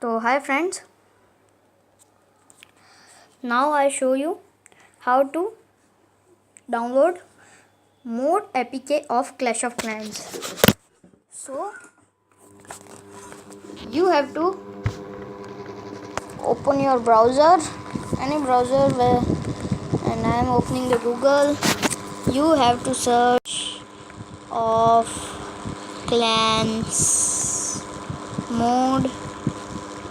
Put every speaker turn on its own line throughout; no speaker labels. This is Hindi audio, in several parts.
So hi friends, now I show you how to download Mod APK of Clash of Clans. So you have to open your browser, any browser where, and I am opening the Google. You have to search of Clans Mod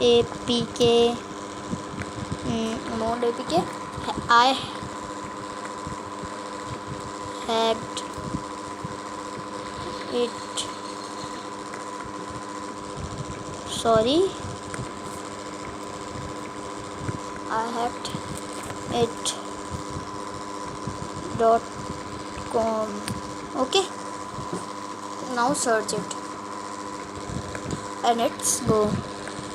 APK. Mod APK. I hacked it. Sorry, I hacked it .com. Okay, now search it and let's go.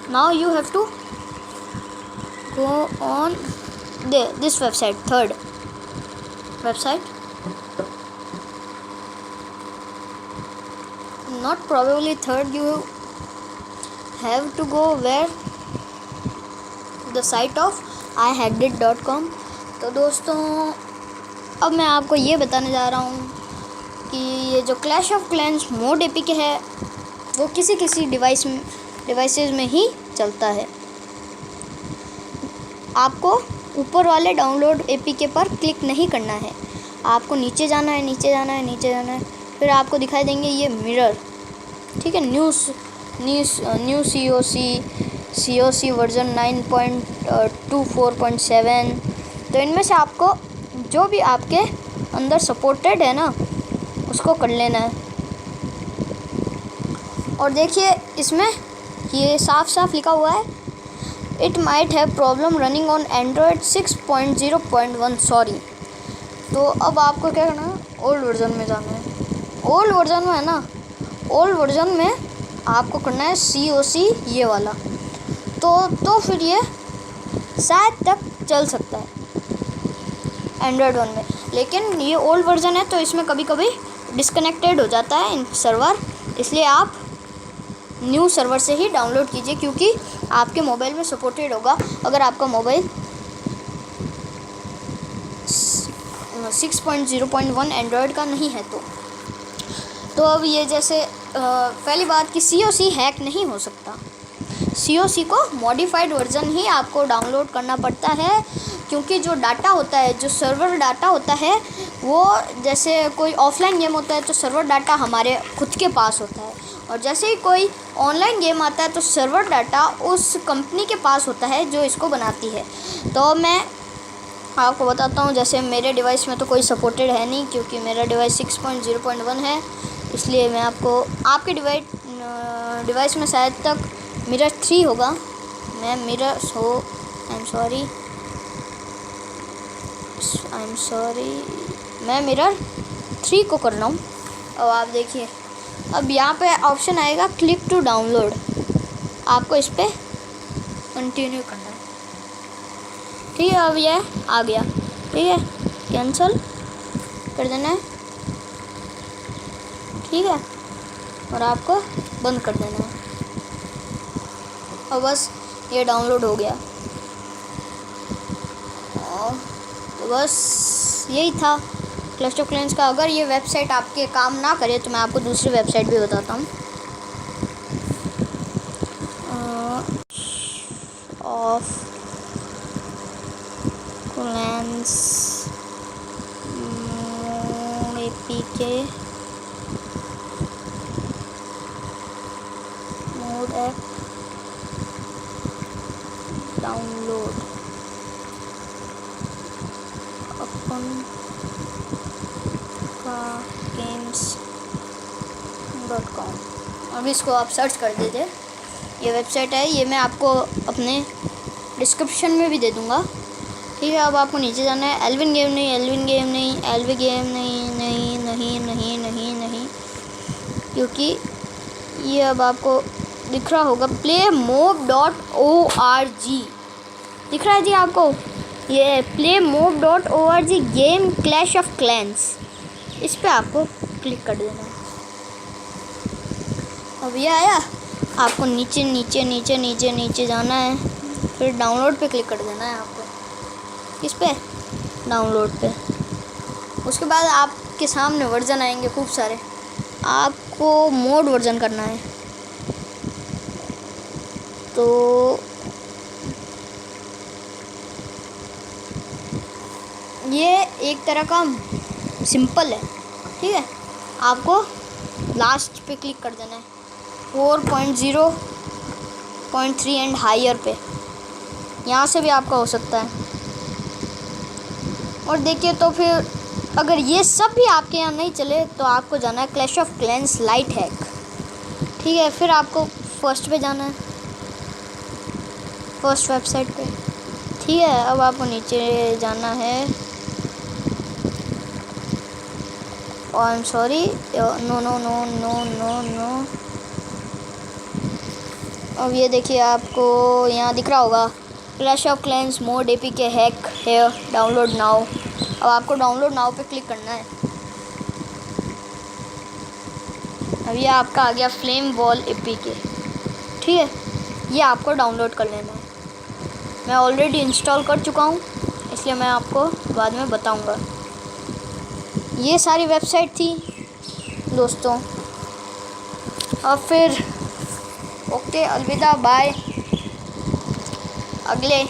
Now you have to go on this website, third website, not probably third. You have to go where the site of ihacked.com. तो दोस्तों अब मैं आपको ये बताने जा रहा हूँ कि ये जो clash of Clans mod APK है वो किसी किसी डिवाइसेस में ही चलता है। आपको ऊपर वाले डाउनलोड एपीके पर क्लिक नहीं करना है, आपको नीचे जाना है, फिर आपको दिखाई देंगे ये मिरर, ठीक है, न्यू COC वर्जन 9.24.7। तो इनमें से आपको जो भी आपके अंदर सपोर्टेड है ना उसको कर लेना है। और देखिए इसमें ये साफ लिखा हुआ है, it might have problem running on Android 6.0.1 sorry. तो अब आपको क्या करना है, ओल्ड वर्जन में जाना है। ओल्ड वर्जन में है ना, ओल्ड वर्जन में आपको करना है COC ये वाला, तो फिर ये शायद तक चल सकता है एंड्रॉयड 1 में। लेकिन ये ओल्ड वर्जन है तो इसमें कभी कभी डिस्कनेक्टेड हो जाता है इन सर्वर, इसलिए आप न्यू सर्वर से ही डाउनलोड कीजिए क्योंकि आपके मोबाइल में सपोर्टेड होगा। अगर आपका मोबाइल 6.0.1 एंड्रॉयड का नहीं है तो अब ये जैसे पहली बात कि COC हैक नहीं हो सकता। COC को मॉडिफाइड वर्जन ही आपको डाउनलोड करना पड़ता है क्योंकि जो डाटा होता है, जो सर्वर डाटा होता है, वो जैसे कोई ऑफलाइन गेम होता है तो सर्वर डाटा हमारे खुद के पास होता है, और जैसे ही कोई ऑनलाइन गेम आता है तो सर्वर डाटा उस कंपनी के पास होता है जो इसको बनाती है। तो मैं आपको बताता हूँ, जैसे मेरे डिवाइस में तो कोई सपोर्टेड है नहीं क्योंकि मेरा डिवाइस 6.0.1 है, इसलिए मैं आपको आपके डिवाइस में शायद तक मिरर 3 होगा। मैं मिरर मैं मिरर 3 को कर रहा हूँ। अब आप देखिए, अब यहाँ पे ऑप्शन आएगा क्लिक टू डाउनलोड, आपको इस पर कंटिन्यू करना है, ठीक है। अब यह आ गया, ठीक है, कैंसिल कर देना है, ठीक है, और आपको बंद कर देना है। और बस ये डाउनलोड हो गया। तो बस यही था क्लैश ऑफ क्लैंस का। अगर ये वेबसाइट आपके काम ना करे तो मैं आपको दूसरी वेबसाइट भी बताता हूँ, of Clans APK mod app download अपन का games.com। अब इसको आप सर्च कर दीजिए, ये वेबसाइट है, ये मैं आपको अपने डिस्क्रिप्शन में भी दे दूँगा, ठीक है। अब आपको नीचे जाना है, एल्विन गेम नहीं, क्योंकि ये अब आपको दिख रहा होगा playmob.org दिख रहा है जी आपको, ये playmob.org game clash of clans, इस पे आपको क्लिक कर देना है। अब ये आया, आपको नीचे नीचे नीचे नीचे नीचे जाना है, फिर डाउनलोड पे क्लिक कर देना है आपको। किस पे? डाउनलोड पे। उसके बाद आपके सामने वर्जन आएंगे खूब सारे, आपको मोड वर्जन करना है। तो ये एक तरह का सिंपल है, ठीक है। आपको लास्ट पे क्लिक कर देना है 4.0.3 एंड हायर पे, यहाँ से भी आपका हो सकता है। और देखिए, तो फिर अगर ये सब भी आपके यहाँ नहीं चले तो आपको जाना है clash of clans light hack, ठीक है। फिर आपको फर्स्ट पे जाना है, फर्स्ट वेबसाइट पे, ठीक है। अब आपको नीचे जाना है, I am sorry, no no no no no no. अब ये देखिए, आपको यहाँ दिख रहा होगा Clash of Clans mod APK hack है, डाउनलोड नाउ। अब आपको डाउनलोड नाउ पे क्लिक करना है। अब ये आपका आ गया फ्लेम वॉल एपीके, ठीक है। ये आपको डाउनलोड कर लेना है। मैं ऑलरेडी इंस्टॉल कर चुका हूँ, इसलिए मैं आपको बाद में बताऊँगा। ये सारी वेबसाइट थी दोस्तों। अब फिर ओके, अलविदा, बाय, अगले